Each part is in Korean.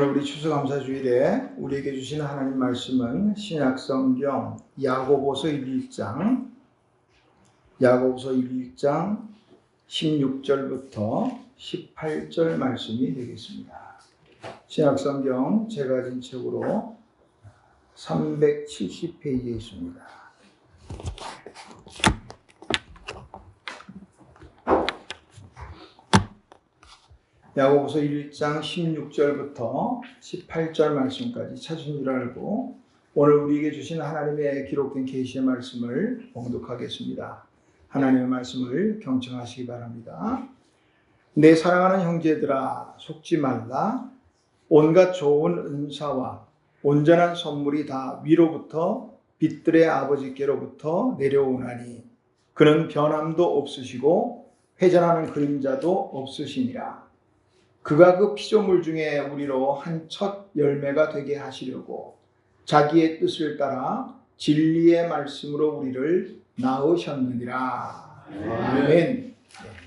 오늘 우리 추수감사주일에 우리에게 주신 하나님 말씀은 신약성경 야고보서 1장 16절부터 18절 말씀이 되겠습니다. 신약성경 제가 가진 책으로 370페이지에 있습니다. 야고보서 1장 16절부터 18절 말씀까지 찾은 줄 알고 오늘 우리에게 주신 하나님의 기록된 계시의 말씀을 봉독하겠습니다. 하나님의 말씀을 경청하시기 바랍니다. 내 사랑하는 형제들아, 속지 말라. 온갖 좋은 은사와 온전한 선물이 다 위로부터 빛들의 아버지께로부터 내려오나니 그는 변함도 없으시고 회전하는 그림자도 없으시니라. 그가 그 피조물 중에 우리로 한 첫 열매가 되게 하시려고 자기의 뜻을 따라 진리의 말씀으로 우리를 낳으셨느니라. 아멘. 네,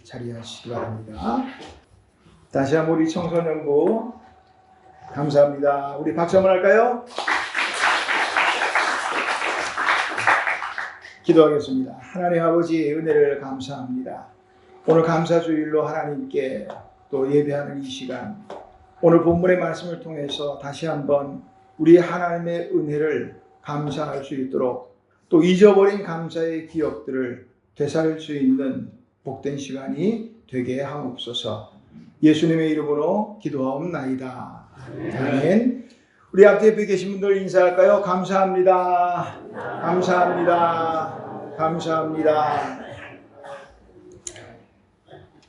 자리하시기 바랍니다. 다시 한번 우리 청소년부 감사합니다. 우리 박수 한번 할까요? 기도하겠습니다. 하나님 아버지 은혜를 감사합니다. 오늘 감사주일로 하나님께 또 예배하는 이 시간, 오늘 본문의 말씀을 통해서 다시 한번 우리 하나님의 은혜를 감사할 수 있도록 또 잊어버린 감사의 기억들을 되살릴 수 있는 복된 시간이 되게 하옵소서. 예수님의 이름으로 기도하옵나이다. 아멘. 우리 앞에 옆에 계신 분들 인사할까요? 감사합니다. 감사합니다. 감사합니다.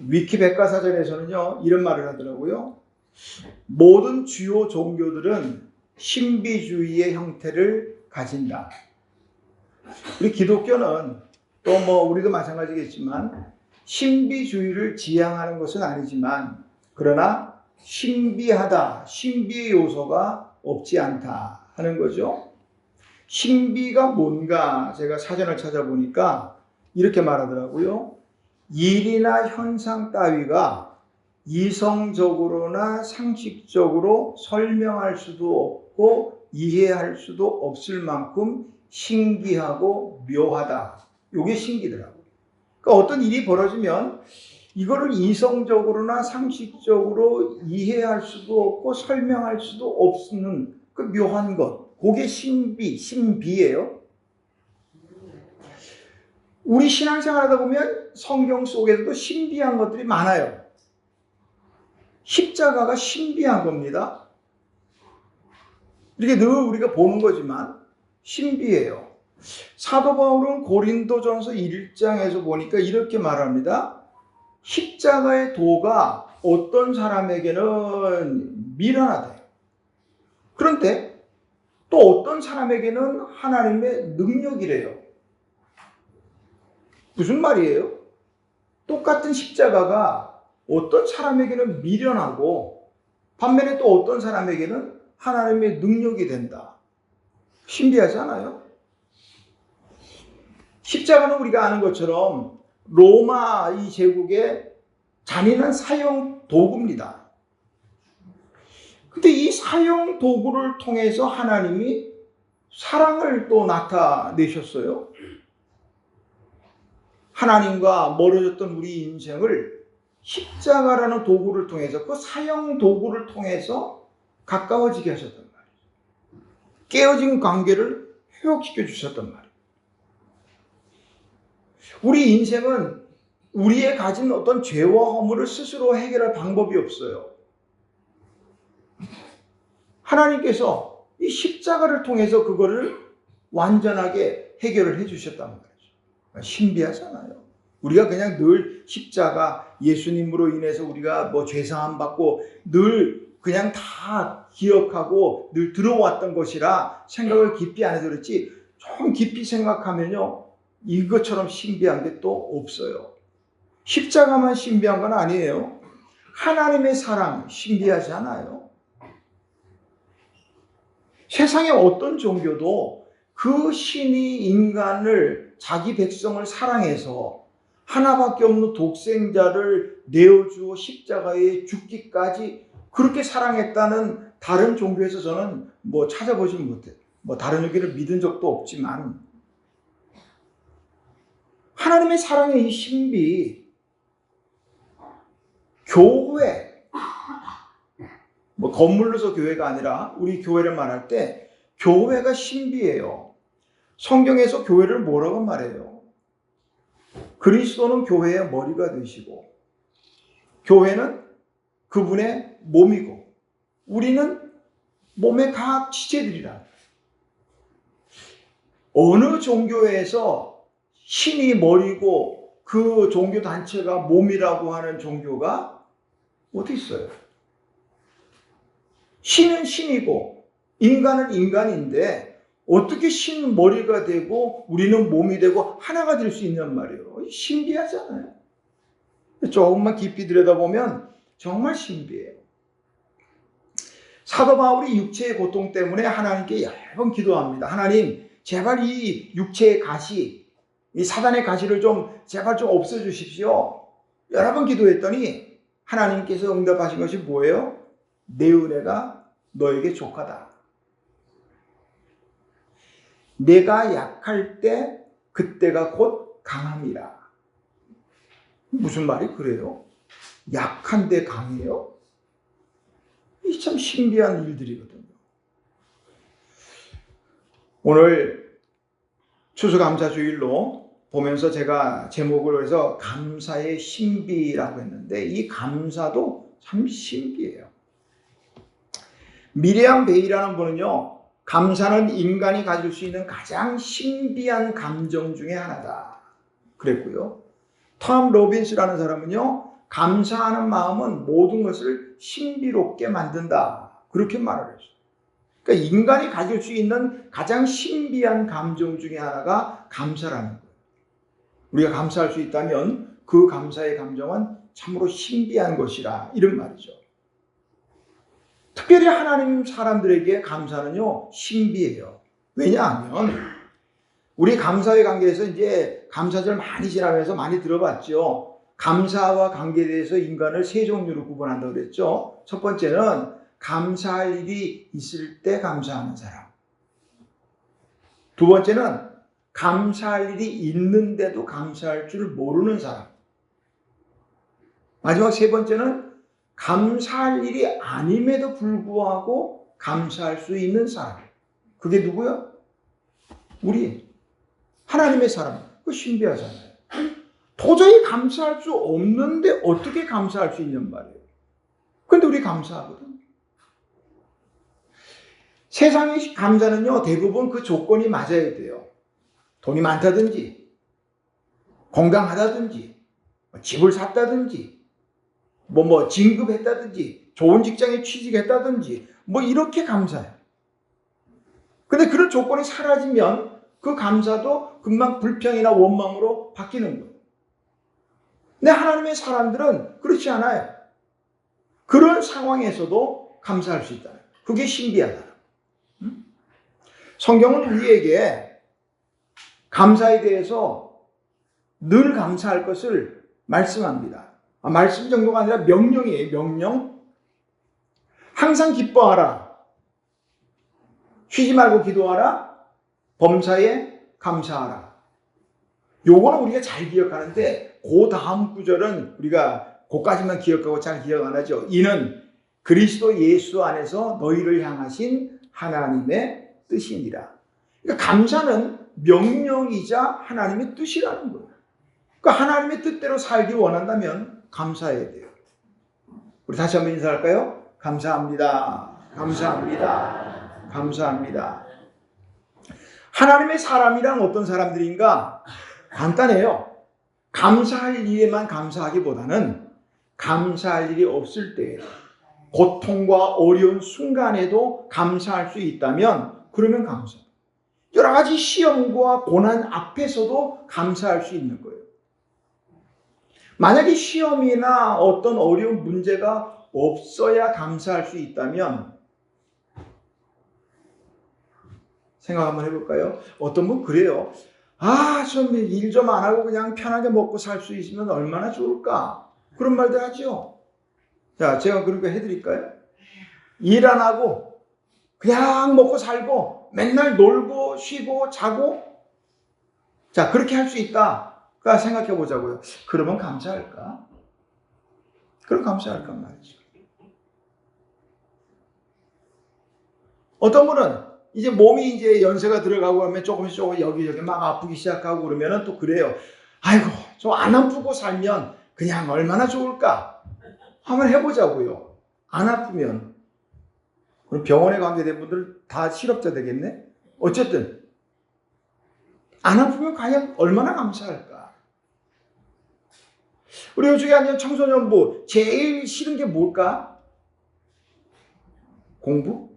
위키 백과사전에서는요, 이런 말을 하더라고요. 모든 주요 종교들은 신비주의의 형태를 가진다. 우리 기독교는 또 우리도 마찬가지겠지만 신비주의를 지향하는 것은 아니지만 그러나 신비하다, 신비의 요소가 없지 않다 하는 거죠. 신비가 뭔가 제가 사전을 찾아보니까 이렇게 말하더라고요. 일이나 현상 따위가 이성적으로나 상식적으로 설명할 수도 없고 이해할 수도 없을 만큼 신기하고 묘하다. 이게 신기더라고요. 그러니까 어떤 일이 벌어지면 이거를 이성적으로나 상식적으로 이해할 수도 없고 설명할 수도 없는 그 묘한 것. 그게 신비예요. 우리 신앙생활 하다 보면 성경 속에서도 신비한 것들이 많아요. 십자가가 신비한 겁니다. 이렇게 늘 우리가 보는 거지만 신비해요. 사도 바울은 고린도전서 1장에서 보니까 이렇게 말합니다. 십자가의 도가 어떤 사람에게는 미련하대. 그런데 또 어떤 사람에게는 하나님의 능력이래요. 무슨 말이에요? 똑같은 십자가가 어떤 사람에게는 미련하고 반면에 또 어떤 사람에게는 하나님의 능력이 된다. 신비하지 않아요? 십자가는 우리가 아는 것처럼 로마 이 제국의 잔인한 사형 도구입니다. 근데 이 사형 도구를 통해서 하나님이 사랑을 또 나타내셨어요. 하나님과 멀어졌던 우리 인생을 십자가라는 도구를 통해서, 그 사형 도구를 통해서 가까워지게 하셨단 말이에요. 깨어진 관계를 회복시켜 주셨단 말이에요. 우리 인생은 우리의 가진 어떤 죄와 허물을 스스로 해결할 방법이 없어요. 하나님께서 이 십자가를 통해서 그거를 완전하게 해결을 해 주셨단 말이에요. 신비하잖아요. 우리가 그냥 늘 십자가 예수님으로 인해서 우리가 죄사함 받고 늘 그냥 다 기억하고 늘 들어왔던 것이라 생각을 깊이 안 해서 그렇지, 좀 깊이 생각하면요 이것처럼 신비한 게 또 없어요. 십자가만 신비한 건 아니에요. 하나님의 사랑 신비하지 않아요? 세상의 어떤 종교도 그 신이 인간을, 자기 백성을 사랑해서 하나밖에 없는 독생자를 내어주어 십자가에 죽기까지 그렇게 사랑했다는 다른 종교에서 저는 뭐 찾아보지는 못해요. 뭐 다른 의견을 믿은 적도 없지만 하나님의 사랑의 이 신비, 교회, 뭐 건물로서 교회가 아니라 우리 교회를 말할 때 교회가 신비예요. 성경에서 교회를 뭐라고 말해요? 그리스도는 교회의 머리가 되시고 교회는 그분의 몸이고 우리는 몸의 각 지체들이라. 어느 종교에서 신이 머리고 그 종교 단체가 몸이라고 하는 종교가 어디 있어요? 신은 신이고 인간은 인간인데 어떻게 신 머리가 되고 우리는 몸이 되고 하나가 될 수 있냔 말이에요. 신기하잖아요. 조금만 깊이 들여다보면 정말 신비해요. 사도 바울이 육체의 고통 때문에 하나님께 여러 번 기도합니다. 하나님, 제발 이 육체의 가시, 이 사단의 가시를 제발 좀 없애주십시오. 여러 번 기도했더니 하나님께서 응답하신 것이 뭐예요? 내 은혜가 너에게 족하다. 내가 약할 때 그때가 곧 강함이라. 무슨 말이 그래요? 약한데 강해요? 이 참 신비한 일들이거든요. 오늘 추수감사주일로 보면서 제가 제목을 해서 감사의 신비라고 했는데 이 감사도 참 신비해요. 미리암 베이라는 분은요, 감사는 인간이 가질 수 있는 가장 신비한 감정 중에 하나다 그랬고요. 톰 로빈스라는 사람은요, 감사하는 마음은 모든 것을 신비롭게 만든다 그렇게 말을 했어요. 그러니까 인간이 가질 수 있는 가장 신비한 감정 중에 하나가 감사라는 거예요. 우리가 감사할 수 있다면 그 감사의 감정은 참으로 신비한 것이라 이런 말이죠. 특별히 하나님 사람들에게 감사는요 신비해요. 왜냐하면 우리 감사의 관계에서 이제 감사절 많이 지나면서 많이 들어봤죠. 감사와 관계에 대해서 인간을 세 종류로 구분한다고 그랬죠. 첫 번째는 감사할 일이 있을 때 감사하는 사람. 두 번째는 감사할 일이 있는데도 감사할 줄 모르는 사람. 마지막 세 번째는 감사할 일이 아님에도 불구하고 감사할 수 있는 사람. 그게 누구야? 우리 하나님의 사람. 그거 신비하잖아요. 도저히 감사할 수 없는데 어떻게 감사할 수 있냔 말이에요. 그런데 우리 감사하거든. 세상의 감사는요 대부분 그 조건이 맞아야 돼요. 돈이 많다든지 건강하다든지 집을 샀다든지 뭐 진급했다든지 좋은 직장에 취직했다든지 뭐 이렇게 감사해요. 근데 그런 조건이 사라지면 그 감사도 금방 불평이나 원망으로 바뀌는 거예요. 근데 하나님의 사람들은 그렇지 않아요. 그런 상황에서도 감사할 수 있다. 그게 신비하다. 성경은 우리에게 감사에 대해서 늘 감사할 것을 말씀합니다. 말씀 정도가 아니라 명령이에요. 명령. 항상 기뻐하라. 쉬지 말고 기도하라. 범사에 감사하라. 요거는 우리가 잘 기억하는데 그 다음 구절은 우리가 그까지만 기억하고 잘 기억 안 하죠. 이는 그리스도 예수 안에서 너희를 향하신 하나님의 뜻이니라. 그러니까 감사는 명령이자 하나님의 뜻이라는 거예요. 그러니까 하나님의 뜻대로 살기 원한다면 감사해야 돼요. 우리 다시 한번 인사할까요? 감사합니다. 감사합니다. 감사합니다. 하나님의 사람이란 어떤 사람들인가? 간단해요. 감사할 일에만 감사하기보다는 감사할 일이 없을 때 고통과 어려운 순간에도 감사할 수 있다면 그러면 감사. 여러 가지 시험과 고난 앞에서도 감사할 수 있는 거예요. 만약에 시험이나 어떤 어려운 문제가 없어야 감사할 수 있다면 생각 한번 해볼까요? 어떤 분 그래요. 좀 일 좀 안 하고 그냥 편하게 먹고 살 수 있으면 얼마나 좋을까? 그런 말들 하죠. 자, 제가 그런 거 해드릴까요? 일 안 하고 그냥 먹고 살고 맨날 놀고 쉬고 자고, 자, 그렇게 할 수 있다. 그러니까 생각해 보자고요. 그러면 감사할까? 그럼 감사할까 말이죠. 어떤 분은 이제 몸이 이제 연세가 들어가고 하면 조금씩 여기저기 막 아프기 시작하고 그러면은 또 그래요. 아이고, 좀 안 아프고 살면 그냥 얼마나 좋을까? 한번 해보자고요. 안 아프면. 그럼 병원에 관계된 분들 다 실업자 되겠네? 어쨌든, 안 아프면 과연 얼마나 감사할까? 우리 요즘에 아니면 청소년부 제일 싫은 게 뭘까? 공부?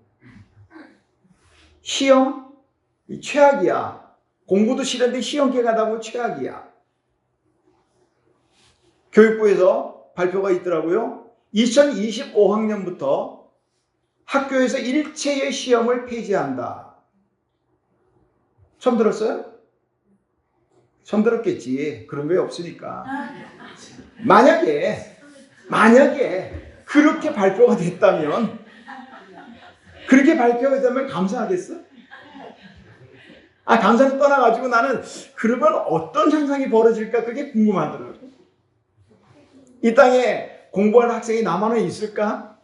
시험? 최악이야. 공부도 싫은데 시험기에 가다 보면 최악이야. 교육부에서 발표가 있더라고요. 2025학년부터 학교에서 일체의 시험을 폐지한다. 처음 들었어요? 처음 들었겠지. 그런 게 없으니까. 만약에 그렇게 발표가 됐다면, 감사하겠어? 감사는 떠나가지고 나는 그러면 어떤 현상이 벌어질까 그게 궁금하더라고. 이 땅에 공부하는 학생이 나만은 있을까?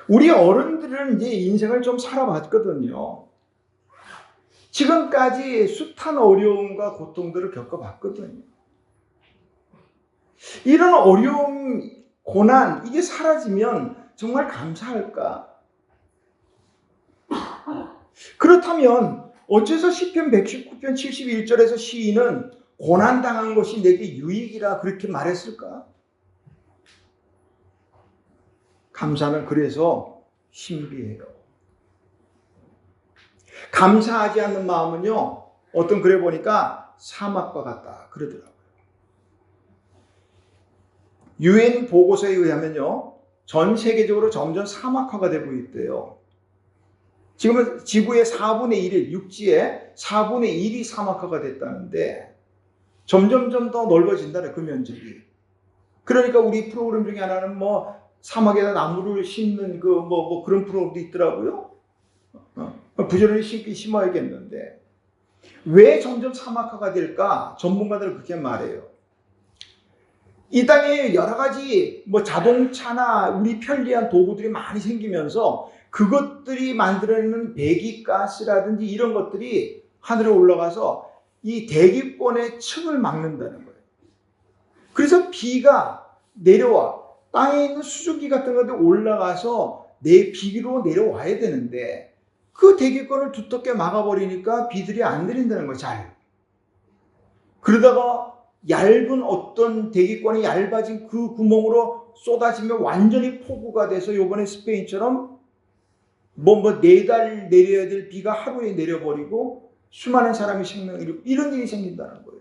우리 어른들은 이제 인생을 좀 살아봤거든요. 지금까지 숱한 어려움과 고통들을 겪어봤거든요. 이런 어려움, 고난, 이게 사라지면 정말 감사할까? 그렇다면 어째서 시편 119편 71절에서 시인은 고난당한 것이 내게 유익이라 그렇게 말했을까? 감사는 그래서 신비해요. 감사하지 않는 마음은요, 어떤 글에 보니까 사막과 같다 그러더라고요. 유엔 보고서에 의하면요, 전 세계적으로 점점 사막화가 되고 있대요. 지금은 지구의 4분의 1이, 육지의 4분의 1이 사막화가 됐다는데 점점점 더 넓어진다는 그 면적이. 그러니까 우리 프로그램 중에 하나는 사막에다 나무를 심는 그런 프로그램도 있더라고요. 부지런히 심어야겠는데 왜 점점 사막화가 될까? 전문가들은 그렇게 말해요. 이 땅에 여러 가지 자동차나 우리 편리한 도구들이 많이 생기면서 그것들이 만들어내는 배기가스라든지 이런 것들이 하늘에 올라가서 이 대기권의 층을 막는다는 거예요. 그래서 비가 내려와 땅에 있는 수증기 같은 것들이 올라가서 비로 내려와야 되는데 그 대기권을 두텁게 막아버리니까 비들이 안 내린다는 거예요. 잘. 그러다가 얇은 어떤 대기권이 얇아진 그 구멍으로 쏟아지면 완전히 폭우가 돼서 이번에 스페인처럼 4달 내려야 될 비가 하루에 내려버리고 수많은 사람이 생명을 잃고 이런 일이 생긴다는 거예요.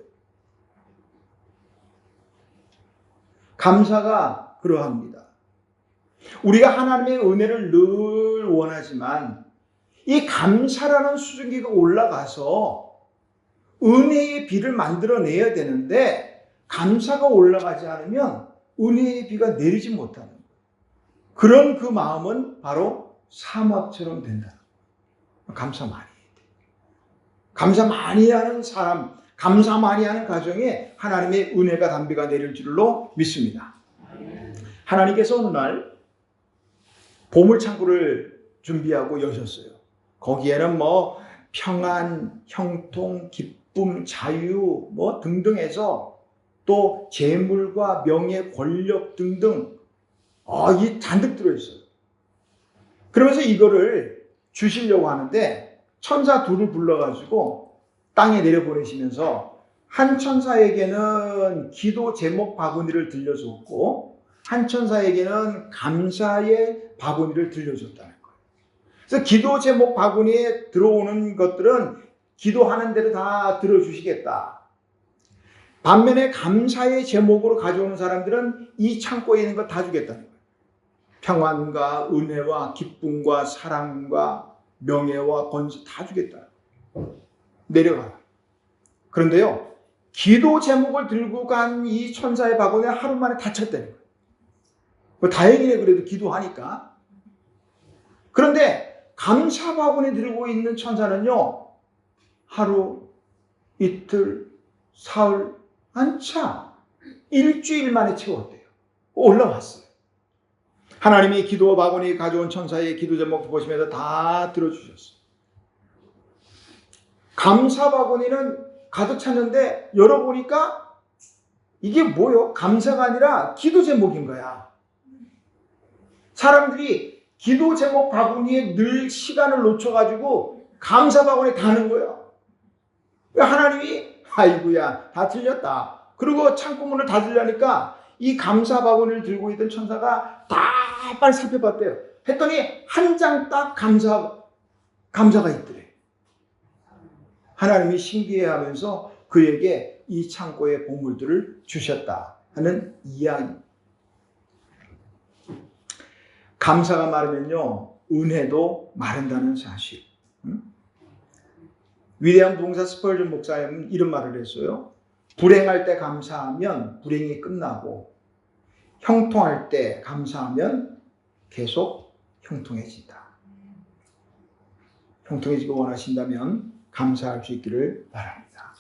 감사가 그러합니다. 우리가 하나님의 은혜를 늘 원하지만 이 감사라는 수증기가 올라가서 은혜의 비를 만들어내야 되는데 감사가 올라가지 않으면 은혜의 비가 내리지 못하는 거예요. 그런 그 마음은 바로 사막처럼 된다. 감사 많이 해야 돼요. 감사 많이 하는 사람, 감사 많이 하는 가정에 하나님의 은혜가 담비가 내릴 줄로 믿습니다. 하나님께서 어느 날 보물창고를 준비하고 여셨어요. 거기에는 평안, 형통, 기쁨, 자유 등등 해서 또 재물과 명예, 권력 등등 이 잔뜩 들어있어요. 그러면서 이거를 주시려고 하는데 천사 둘을 불러가지고 땅에 내려보내시면서 한 천사에게는 기도 제목 바구니를 들려줬고 한 천사에게는 감사의 바구니를 들려줬다는 거예요. 그래서 기도 제목 바구니에 들어오는 것들은 기도하는 대로 다 들어주시겠다. 반면에 감사의 제목으로 가져오는 사람들은 이 창고에 있는 거 다 주겠다는 거예요. 평안과 은혜와 기쁨과 사랑과 명예와 권세 다 주겠다. 내려가라. 그런데요, 기도 제목을 들고 간 이 천사의 바구니가 하루 만에 닫혔다는 거예요. 다행이네, 그래도 기도하니까. 그런데 감사 바구니 들고 있는 천사는요, 하루, 이틀, 사흘, 한참, 일주일 만에 채웠대요. 올라왔어요. 하나님이 기도 바구니 가져온 천사의 기도 제목 보시면서 다 들어주셨어요. 감사 바구니는 가득 찼는데 열어보니까 이게 뭐요? 감사가 아니라 기도 제목인 거야. 사람들이 기도 제목 바구니에 늘 시간을 놓쳐가지고 감사 바구니에 다는 거예요. 하나님이 아이고야 다 틀렸다. 그리고 창고문을 닫으려니까 이 감사 바구니를 들고 있던 천사가 다 빨리 살펴봤대요. 했더니 한 장 딱 감사가 있더래. 하나님이 신기해하면서 그에게 이 창고의 보물들을 주셨다 하는 이야기. 감사가 마르면요, 은혜도 마른다는 사실. 위대한 봉사 스펄전 목사님은 이런 말을 했어요. 불행할 때 감사하면 불행이 끝나고, 형통할 때 감사하면 계속 형통해진다. 형통해지기 원하신다면 감사할 수 있기를 바랍니다.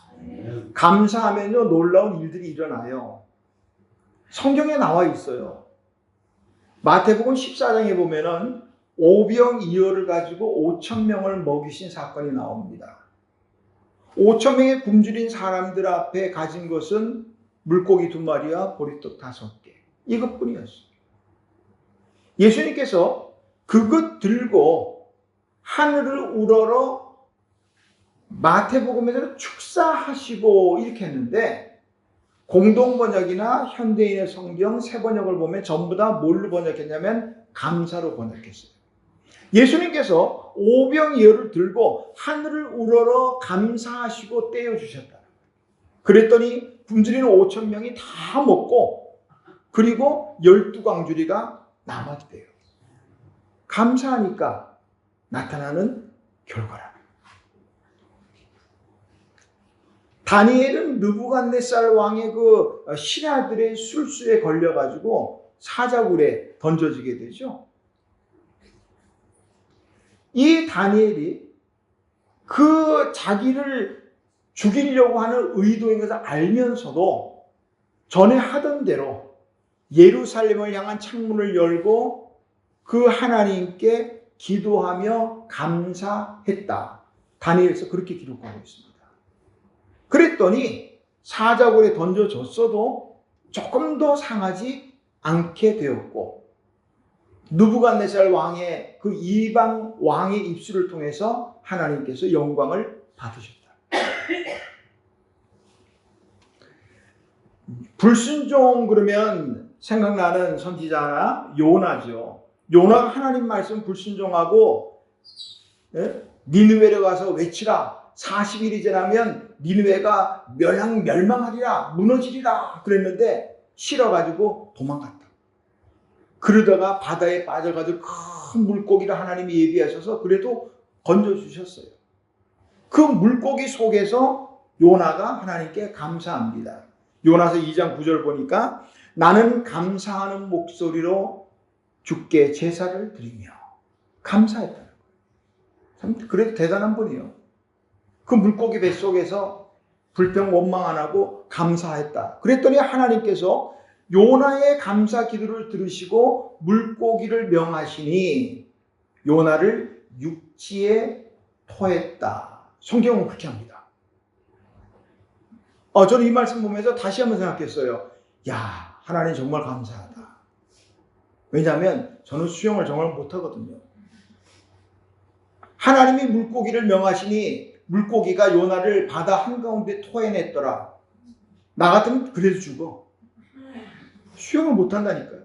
감사하면요, 놀라운 일들이 일어나요. 성경에 나와 있어요. 마태복음 14장에 보면은 오병이어를 가지고 5,000명을 먹이신 사건이 나옵니다. 5,000명의 굶주린 사람들 앞에 가진 것은 물고기 2마리와 보리떡 5개. 이것뿐이었어요. 예수님께서 그것 들고 하늘을 우러러 마태복음에서는 축사하시고 이렇게 했는데, 공동번역이나 현대인의 성경 새 번역을 보면 전부 다 뭘로 번역했냐면 감사로 번역했어요. 예수님께서 오병이어를 들고 하늘을 우러러 감사하시고 떼어주셨다. 그랬더니 굶주린 5,000명이 다 먹고, 그리고 12광주리가 남았대요. 감사하니까 나타나는 결과라. 다니엘은 느부갓네살 왕의 그 신하들의 술수에 걸려가지고 사자굴에 던져지게 되죠. 이 다니엘이 그 자기를 죽이려고 하는 의도인 것을 알면서도 전에 하던 대로 예루살렘을 향한 창문을 열고 그 하나님께 기도하며 감사했다. 다니엘서 그렇게 기록하고 있습니다. 그랬더니 사자굴에 던져졌어도 조금 더 상하지 않게 되었고, 느부갓네살 왕의 그 이방 왕의 입술을 통해서 하나님께서 영광을 받으셨다. 불순종 그러면 생각나는 선지자나 요나죠. 요나가 하나님 말씀 불순종하고 니느웨로 가서 외치라. 40일이 지나면 니느웨가 멸망하리라, 무너지리라 그랬는데 싫어가지고 도망갔다. 그러다가 바다에 빠져가지고 큰 물고기를 하나님이 예비하셔서 그래도 건져주셨어요. 그 물고기 속에서 요나가 하나님께 감사합니다. 요나서 2장 9절 보니까 나는 감사하는 목소리로 주께 제사를 드리며 감사했다는 거예요. 참 그래도 대단한 분이에요. 그 물고기 뱃속에서 불평 원망 안 하고 감사했다. 그랬더니 하나님께서 요나의 감사 기도를 들으시고 물고기를 명하시니 요나를 육지에 토했다. 성경은 그렇게 합니다. 저는 이 말씀 보면서 다시 한번 생각했어요. 야, 하나님 정말 감사하다. 왜냐하면 저는 수영을 정말 못하거든요. 하나님이 물고기를 명하시니 물고기가 요나를 바다 한가운데 토해냈더라. 나 같으면 그래도 죽어. 수영을 못한다니까요.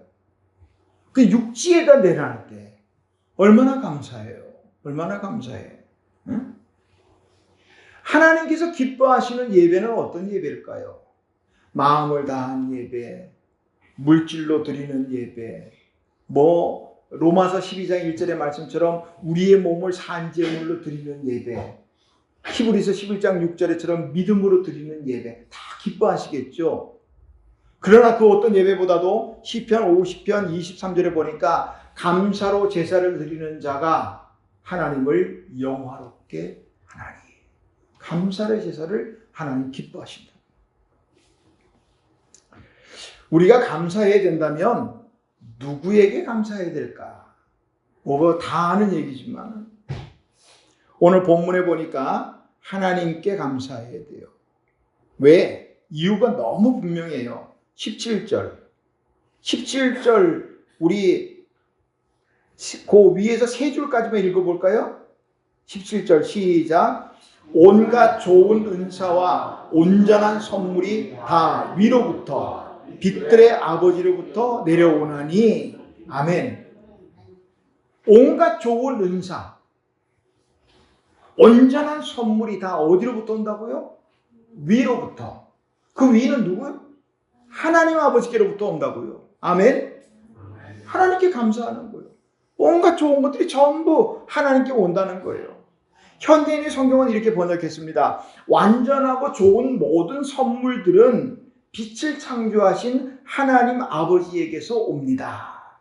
그 육지에다 내려갈 때 얼마나 감사해요. 얼마나 감사해. 응? 하나님께서 기뻐하시는 예배는 어떤 예배일까요? 마음을 다한 예배, 물질로 드리는 예배, 로마서 12장 1절의 말씀처럼 우리의 몸을 산제물로 드리는 예배, 히브리서 11장 6절에처럼 믿음으로 드리는 예배, 다 기뻐하시겠죠. 그러나 그 어떤 예배보다도 시편 50편 23절에 보니까 감사로 제사를 드리는 자가 하나님을 영화롭게 하나니. 감사의 제사를 하나님 기뻐하신다. 우리가 감사해야 된다면 누구에게 감사해야 될까? 뭐 다 아는 얘기지만 오늘 본문에 보니까 하나님께 감사해야 돼요. 왜? 이유가 너무 분명해요. 17절 우리 그 위에서 세 줄까지만 읽어볼까요? 17절 시작. 온갖 좋은 은사와 온전한 선물이 다 위로부터 빛들의 아버지로부터 내려오나니. 아멘. 온갖 좋은 은사, 온전한 선물이 다 어디로부터 온다고요? 위로부터. 그 위는 누구요? 하나님 아버지께로부터 온다고요. 아멘. 하나님께 감사하는 거예요. 온갖 좋은 것들이 전부 하나님께 온다는 거예요. 현대인의 성경은 이렇게 번역했습니다. 완전하고 좋은 모든 선물들은 빛을 창조하신 하나님 아버지에게서 옵니다.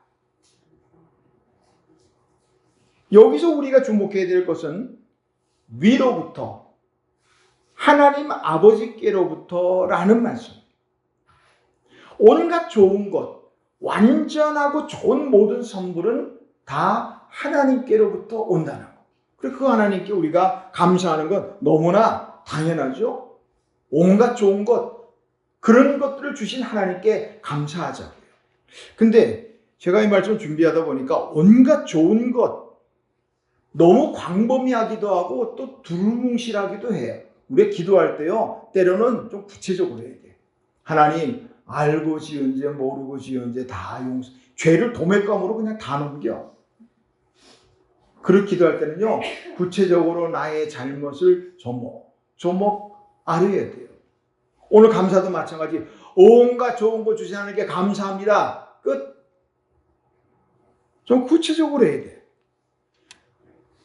여기서 우리가 주목해야 될 것은 위로부터, 하나님 아버지께로부터라는 말씀. 온갖 좋은 것, 완전하고 좋은 모든 선물은 다 하나님께로부터 온다는 것. 그리고 그 하나님께 우리가 감사하는 건 너무나 당연하죠. 온갖 좋은 것, 그런 것들을 주신 하나님께 감사하자고요. 근데 제가 이 말씀 준비하다 보니까 온갖 좋은 것, 너무 광범위하기도 하고 또 두루뭉실하기도 해요. 우리가 기도할 때요, 때로는 좀 구체적으로 해야 돼요. 하나님, 알고 지은 죄, 모르고 지은 죄 다 용서. 죄를 도매감으로 그냥 다 넘겨. 그렇게 기도할 때는요, 구체적으로 나의 잘못을 조목 알아야 돼요. 오늘 감사도 마찬가지. 온갖 좋은 거 주신 하나님께 감사합니다. 끝. 좀 구체적으로 해야 돼.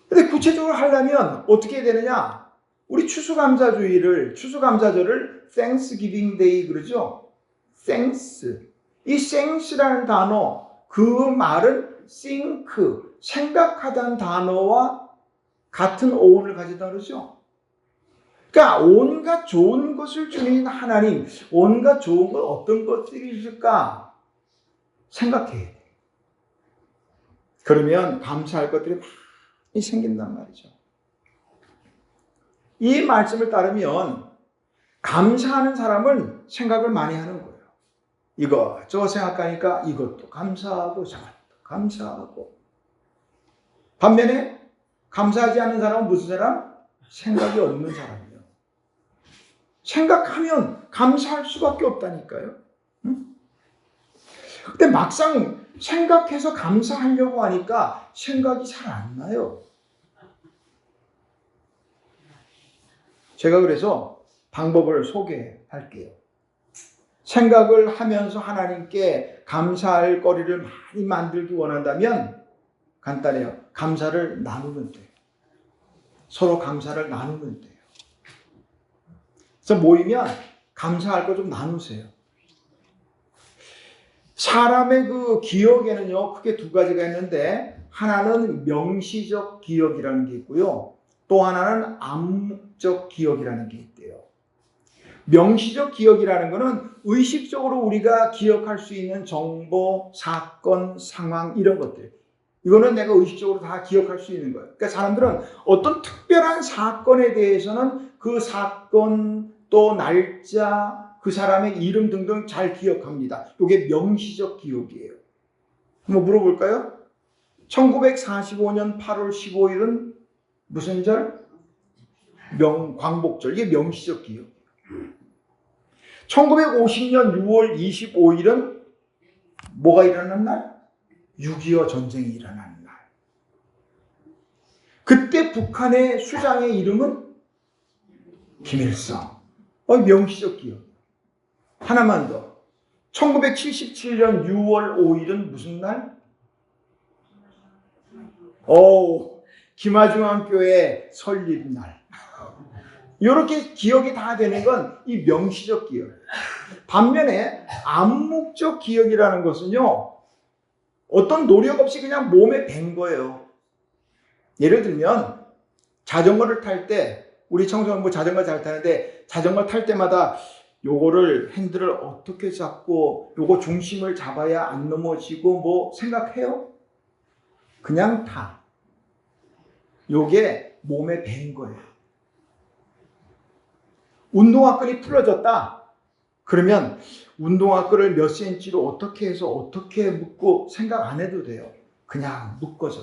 근데 구체적으로 하려면 어떻게 해야 되느냐? 우리 추수감사절을 Thanksgiving Day 그러죠? Thanks. 이 thanks라는 단어, 그 말은 think, 생각하다는 단어와 같은 어원을 가지다 그러죠? 그러니까 온갖 좋은 것을 주는 하나님, 온갖 좋은 것 어떤 것들이 있을까? 생각해야 돼. 그러면 감사할 것들이 많이 생긴단 말이죠. 이 말씀을 따르면 감사하는 사람은 생각을 많이 하는 거예요. 이거 생각하니까 이것도 감사하고 저것도 감사하고. 반면에 감사하지 않는 사람은 무슨 사람? 생각이 없는 사람이에요. 생각하면 감사할 수밖에 없다니까요. 근데 막상 생각해서 감사하려고 하니까 생각이 잘 안 나요. 제가 그래서 방법을 소개할게요. 생각을 하면서 하나님께 감사할 거리를 많이 만들기 원한다면 간단해요. 감사를 나누면 돼요. 서로 감사를 나누면 돼요. 그래서 모이면 감사할 거 좀 나누세요. 사람의 그 기억에는요, 크게 두 가지가 있는데, 하나는 명시적 기억이라는 게 있고요, 또 하나는 암묵적 기억이라는 게 있대요. 명시적 기억이라는 것은 의식적으로 우리가 기억할 수 있는 정보, 사건, 상황 이런 것들. 이거는 내가 의식적으로 다 기억할 수 있는 거예요. 그러니까 사람들은 어떤 특별한 사건에 대해서는 그 사건, 또 날짜, 그 사람의 이름 등등 잘 기억합니다. 이게 명시적 기억이에요. 한번 물어볼까요? 1945년 8월 15일은 무슨 절? 광복절. 이게 명시적 기억. 1950년 6월 25일은 뭐가 일어난 날? 6.25 전쟁이 일어난 날. 그때 북한의 수장의 이름은 김일성. 명시적 기억. 하나만 더. 1977년 6월 5일은 무슨 날? 김하중학교의 설립날. 이렇게 기억이 다 되는 건 이 명시적 기억. 반면에 암묵적 기억이라는 것은요, 어떤 노력 없이 그냥 몸에 밴 거예요. 예를 들면 자전거를 탈 때, 우리 청소년부 자전거 잘 타는데 자전거 탈 때마다 요거를 핸들을 어떻게 잡고 요거 중심을 잡아야 안 넘어지고 뭐 생각해요? 그냥 타. 요게 몸에 밴 거예요. 운동화 끈이 풀어졌다. 그러면 운동화 끈을 몇 센치로 어떻게 해서 어떻게 묶고 생각 안 해도 돼요. 그냥 묶어져.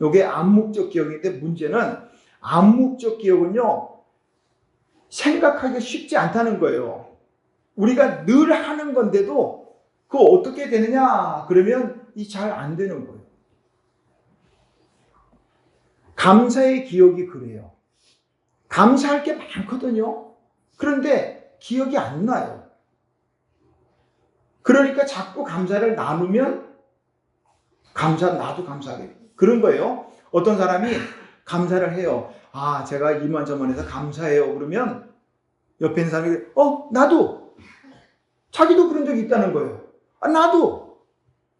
요게 암묵적 기억인데, 문제는 암묵적 기억은요, 생각하기 쉽지 않다는 거예요. 우리가 늘 하는 건데도 그거 어떻게 되느냐 그러면 이 잘 안 되는 거예요. 감사의 기억이 그래요. 감사할 게 많거든요. 그런데 기억이 안 나요. 그러니까 자꾸 감사를 나누면 나도 감사하게 그런 거예요. 어떤 사람이 감사를 해요. 아, 제가 이만저만해서 감사해요. 그러면 옆에 있는 사람이 나도. 자기도 그런 적이 있다는 거예요. 아, 나도.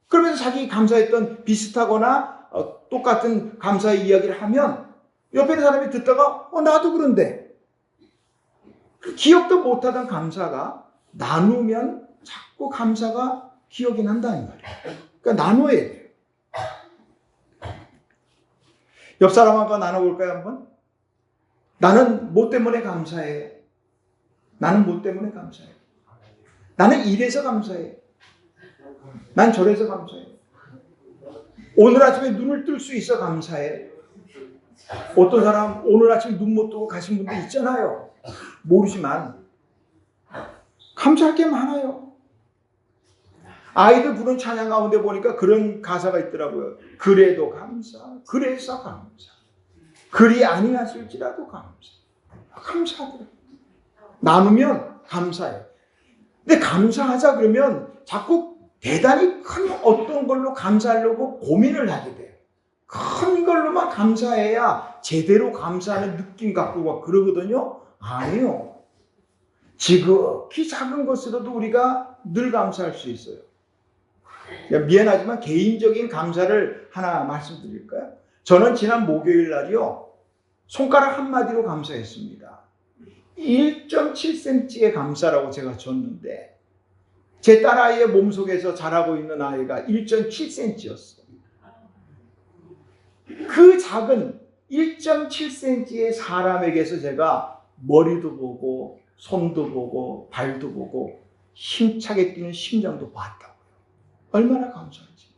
그러면서 자기 감사했던 비슷하거나 똑같은 감사의 이야기를 하면 옆에 있는 사람이 듣다가 나도 그런데. 기억도 못하던 감사가 나누면 자꾸 감사가 기억이 난다는 거예요. 그러니까 나눠야 돼요. 옆 사람하고 나눠볼까요, 한번? 나는 뭐 때문에 감사해? 나는 뭐 때문에 감사해? 나는 이래서 감사해. 난 저래서 감사해. 오늘 아침에 눈을 뜰 수 있어 감사해. 어떤 사람 오늘 아침에 눈 못 뜨고 가신 분도 있잖아요. 모르지만 감사할 게 많아요. 아이들 부른 찬양 가운데 보니까 그런 가사가 있더라고요. 그래도 감사, 그래서 감사, 그리 아니었을지라도 감사. 감사하더라고요. 나누면 감사해요. 근데 감사하자 그러면 자꾸 대단히 큰 어떤 걸로 감사하려고 고민을 하게 돼요. 큰 걸로만 감사해야 제대로 감사하는 느낌 갖고 막 그러거든요. 아니요. 지극히 작은 것으로도 우리가 늘 감사할 수 있어요. 미안하지만 개인적인 감사를 하나 말씀드릴까요? 저는 지난 목요일 날이요, 손가락 한마디로 감사했습니다. 1.7cm의 감사라고 제가 줬는데 제 딸아이의 몸속에서 자라고 있는 아이가 1.7cm였어요. 그 작은 1.7cm의 사람에게서 제가 머리도 보고 손도 보고 발도 보고 힘차게 뛰는 심장도 봤다고요. 얼마나 감사한지.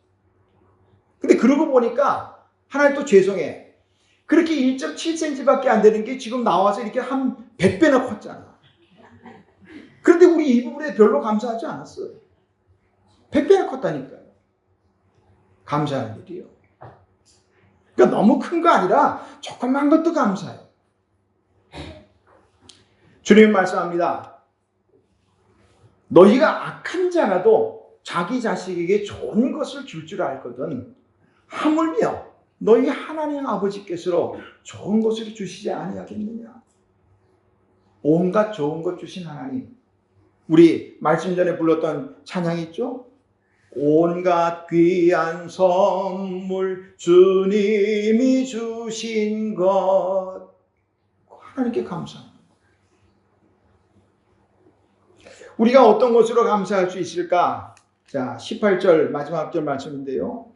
근데 그러고 보니까 하나님 또 죄송해. 그렇게 1.7cm밖에 안 되는 게 지금 나와서 이렇게 한 100배나 컸잖아. 그런데 우리 이 부분에 별로 감사하지 않았어요. 100배나 컸다니까요. 감사하는 일이요. 그러니까 너무 큰 거 아니라 조그만 것도 감사해요. 주님 말씀합니다. 너희가 악한 자라도 자기 자식에게 좋은 것을 줄 줄 알거든 하물며 너희 하나님 아버지께서 좋은 것을 주시지 아니하겠느냐. 온갖 좋은 것 주신 하나님. 우리 말씀 전에 불렀던 찬양이 있죠? 온갖 귀한 선물 주님이 주신 것 하나님께 감사합니다. 우리가 어떤 것으로 감사할 수 있을까? 자, 18절 마지막 절 말씀인데요.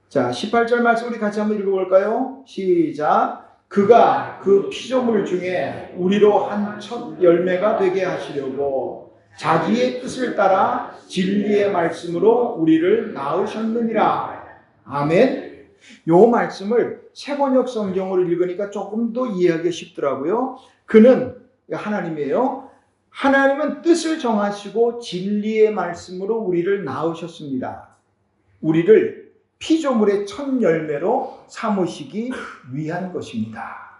자, 18절 말씀 우리 같이 한번 읽어볼까요? 시작. 그가 그 피조물 중에 우리로 한 첫 열매가 되게 하시려고 자기의 뜻을 따라 진리의 말씀으로 우리를 낳으셨느니라. 아멘. 요 말씀을 새번역 성경으로 읽으니까 조금 더 이해하기 쉽더라고요. 그는 하나님이에요. 하나님은 뜻을 정하시고 진리의 말씀으로 우리를 낳으셨습니다. 우리를 피조물의 첫 열매로 삼으시기 위한 것입니다.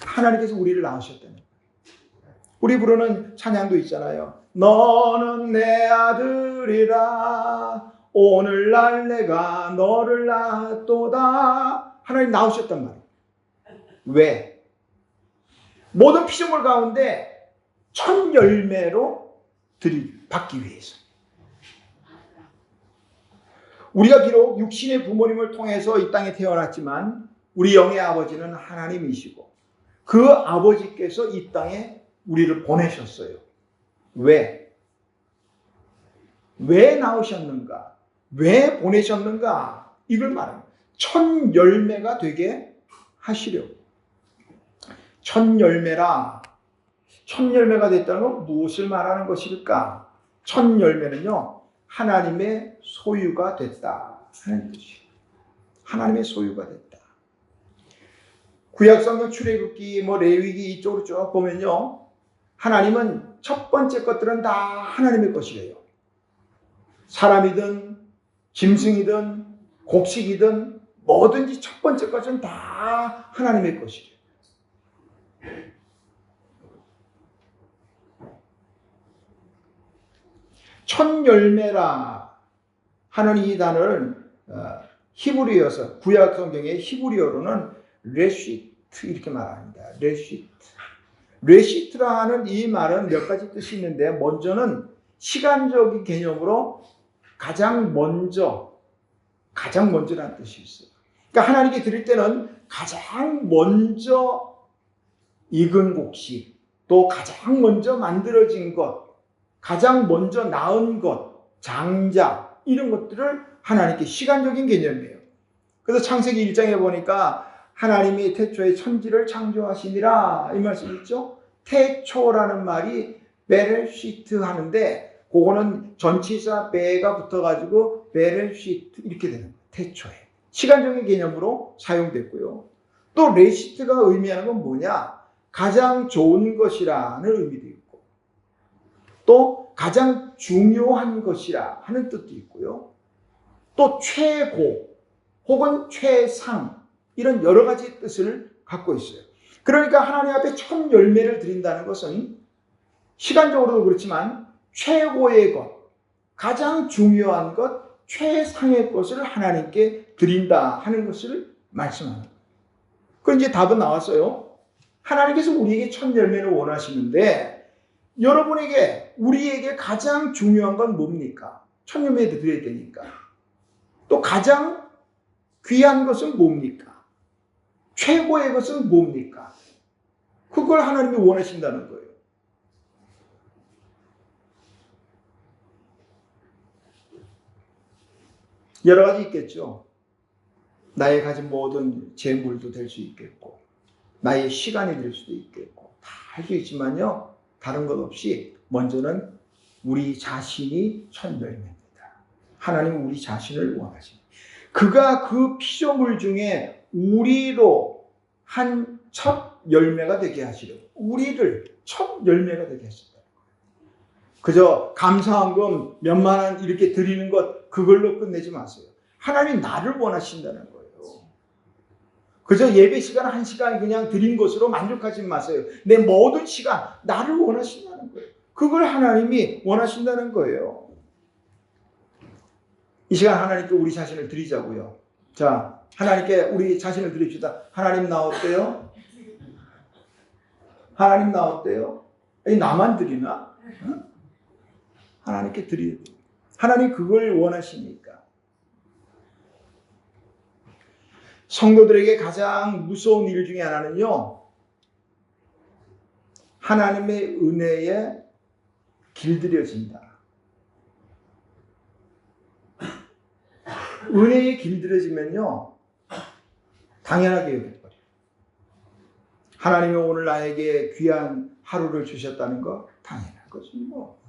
하나님께서 우리를 낳으셨다는 거예요. 우리 부르는 찬양도 있잖아요. 너는 내 아들이라 오늘날 내가 너를 낳았도다. 하나님 낳으셨단 말이에요. 왜? 모든 피조물 가운데 첫 열매로 받기 위해서. 우리가 비록 육신의 부모님을 통해서 이 땅에 태어났지만 우리 영의 아버지는 하나님이시고 그 아버지께서 이 땅에 우리를 보내셨어요. 왜? 왜 나오셨는가? 왜 보내셨는가? 이걸 말합니다. 첫 열매가 되게 하시려고. 첫 열매라. 첫 열매가 됐다는 건 무엇을 말하는 것일까? 첫 열매는요, 하나님의 소유가 됐다 하는 뜻이에요. 하나님의 소유가 됐다. 구약성경 출애굽기, 레위기 이쪽으로 쭉 보면요, 하나님은 첫 번째 것들은 다 하나님의 것이래요. 사람이든 짐승이든 곡식이든 뭐든지 첫 번째 것은 다 하나님의 것이래요. 첫 열매라 하는 이 단어를 히브리어서 구약 성경의 히브리어로는 레시트 이렇게 말합니다. 레시트라 하는 이 말은 몇 가지 뜻이 있는데 먼저는 시간적인 개념으로 가장 먼저라는 뜻이 있어요. 그러니까 하나님께 드릴 때는 가장 먼저 익은 곡식, 또 가장 먼저 만들어진 것, 가장 먼저 낳은 것, 장자 이런 것들을 하나님께 시간적인 개념이에요. 그래서 창세기 1장에 보니까 하나님이 태초에 천지를 창조하시니라 이 말씀 있죠. 태초라는 말이 베레시트 하는데 그거는 전치사 베가 붙어가지고 베레시트 이렇게 되는 거예요. 태초에. 시간적인 개념으로 사용됐고요. 또 레시트가 의미하는 건 뭐냐? 가장 좋은 것이라는 의미도 있고 또 가장 중요한 것이라 하는 뜻도 있고요. 또 최고 혹은 최상 이런 여러 가지 뜻을 갖고 있어요. 그러니까 하나님 앞에 첫 열매를 드린다는 것은 시간적으로도 그렇지만 최고의 것, 가장 중요한 것, 최상의 것을 하나님께 드린다 하는 것을 말씀합니다. 그럼 이제 답은 나왔어요. 하나님께서 우리에게 첫 열매를 원하시는데 여러분에게 우리에게 가장 중요한 건 뭡니까? 첫 열매를 드려야 되니까. 또 가장 귀한 것은 뭡니까? 최고의 것은 뭡니까? 그걸 하나님이 원하신다는 거예요. 여러 가지 있겠죠. 나의 가진 모든 재물도 될 수 있겠고 나의 시간이 될 수도 있겠고 다 할 수 있지만요. 다른 것 없이 먼저는 우리 자신이 첫 열매입니다. 하나님은 우리 자신을 원하십니다. 그가 그 피조물 중에 우리로 한 첫 열매가 되게 하시려고 우리를 첫 열매가 되게 하신다. 그저 감사한금 몇만 원 이렇게 드리는 것 그걸로 끝내지 마세요. 하나님 나를 원하신다는 거예요. 그저 예배 시간 1시간 그냥 드린 것으로 만족하지 마세요. 내 모든 시간 나를 원하신다는 거예요. 그걸 하나님이 원하신다는 거예요. 이 시간 하나님께 우리 자신을 드리자고요. 자, 하나님께 우리 자신을 드립시다. 하나님 나 어때요? 하나님 나 어때요? 나만 드리나? 응? 하나님께 드려야 돼요. 하나님 그걸 원하시니까. 성도들에게 가장 무서운 일 중에 하나는요. 하나님의 은혜에 길들여진다. 은혜에 길들여지면요. 당연하게 여겨버려요. 하나님이 오늘 나에게 귀한 하루를 주셨다는 거 당연한 거지 뭐.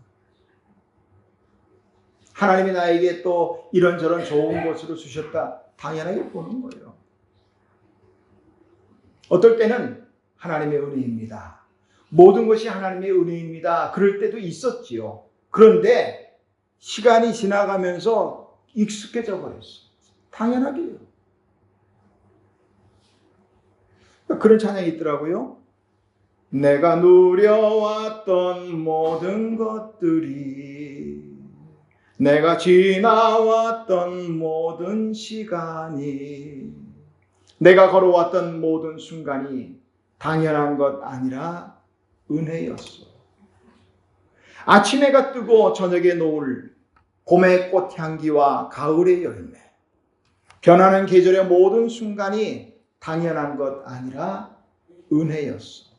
하나님이 나에게 또 이런저런 좋은 것으로 주셨다. 당연하게 보는 거예요. 어떨 때는 하나님의 은혜입니다. 모든 것이 하나님의 은혜입니다. 그럴 때도 있었지요. 그런데 시간이 지나가면서 익숙해져 버렸어요. 당연하게요. 그런 찬양이 있더라고요. 내가 누려왔던 모든 것들이 내가 지나왔던 모든 시간이 내가 걸어왔던 모든 순간이 당연한 것 아니라 은혜였어. 아침 해가 뜨고 저녁에 노을, 봄의 꽃향기와 가을의 열매, 변하는 계절의 모든 순간이 당연한 것 아니라 은혜였어.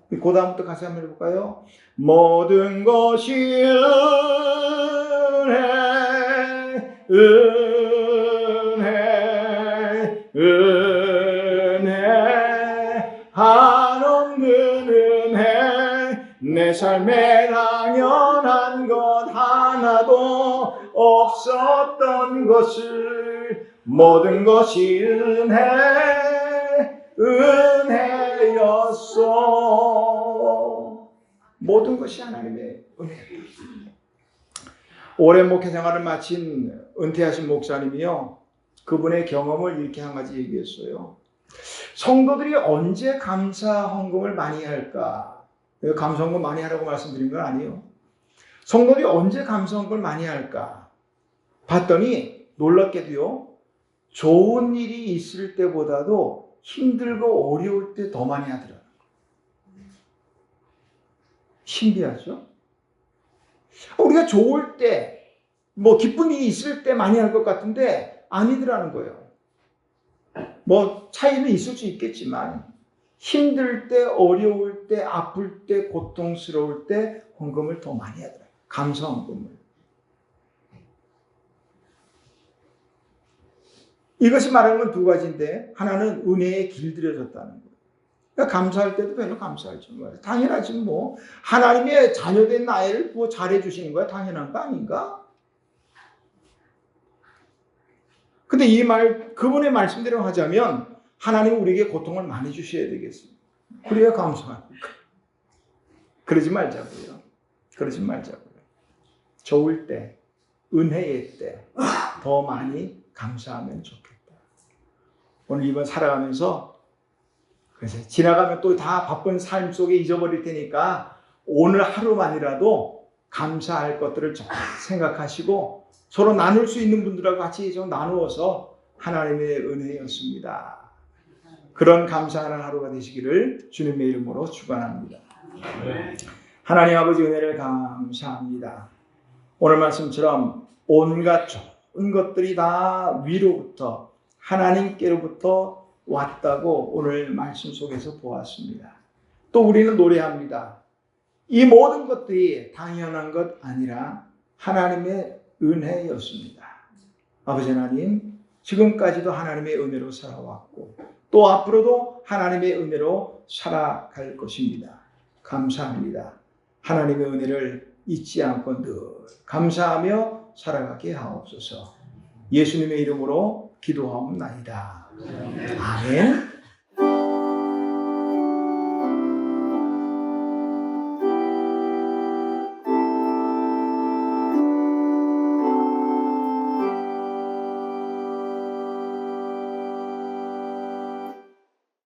그 다음부터 가사 한번 해볼까요? 모든 것이 은혜 한없는 은혜 내 삶에 당연한 것 하나도 없었던 것을 모든 것이 은혜였소. 모든 것이 하나님의 은혜였다. 오랜 목회 생활을 마친 은퇴하신 목사님이요, 그분의 경험을 이렇게 한 가지 얘기했어요. 성도들이 언제 감사 헌금을 많이 할까? 감사 헌금 많이 하라고 말씀드린 건 아니에요. 성도들이 언제 감사 헌금을 많이 할까? 봤더니 놀랍게도요, 좋은 일이 있을 때보다도 힘들고 어려울 때 더 많이 하더라고요. 신기하죠? 우리가 좋을 때, 기쁜 일이 있을 때 많이 할 것 같은데 아니더라는 거예요. 차이는 있을 수 있겠지만 힘들 때, 어려울 때, 아플 때, 고통스러울 때 헌금을 더 많이 하더라고요. 감사 헌금을. 이것이 말하는 건 두 가지인데, 하나는 은혜에 길들여졌다는 거예요. 그러니까 감사할 때도 별로 감사하지 말아요. 당연하지 뭐. 하나님의 자녀된 나를 잘해 주시는 거야. 당연한 거 아닌가? 근데 그분의 말씀대로 하자면 하나님은 우리에게 고통을 많이 주셔야 되겠습니다. 그래야 감사합니까? 그러지 말자고요. 그러지 말자고요. 좋을 때, 은혜의 때 더 많이 감사하면 좋겠다. 오늘 이번 살아가면서 그래서 지나가면 또 다 바쁜 삶 속에 잊어버릴 테니까 오늘 하루만이라도 감사할 것들을 좀 생각하시고 서로 나눌 수 있는 분들하고 같이 좀 나누어서 하나님의 은혜였습니다. 그런 감사하는 하루가 되시기를 주님의 이름으로 축원합니다. 하나님 아버지 은혜를 감사합니다. 오늘 말씀처럼 온갖 좋은 것들이 다 위로부터 하나님께로부터 왔다고 오늘 말씀 속에서 보았습니다. 또 우리는 노래합니다. 이 모든 것들이 당연한 것 아니라 하나님의 은혜였습니다. 아버지 하나님, 지금까지도 하나님의 은혜로 살아왔고 또 앞으로도 하나님의 은혜로 살아갈 것입니다. 감사합니다. 하나님의 은혜를 잊지 않고 늘 감사하며 살아가게 하옵소서. 예수님의 이름으로 기도하옵나이다. 아멘.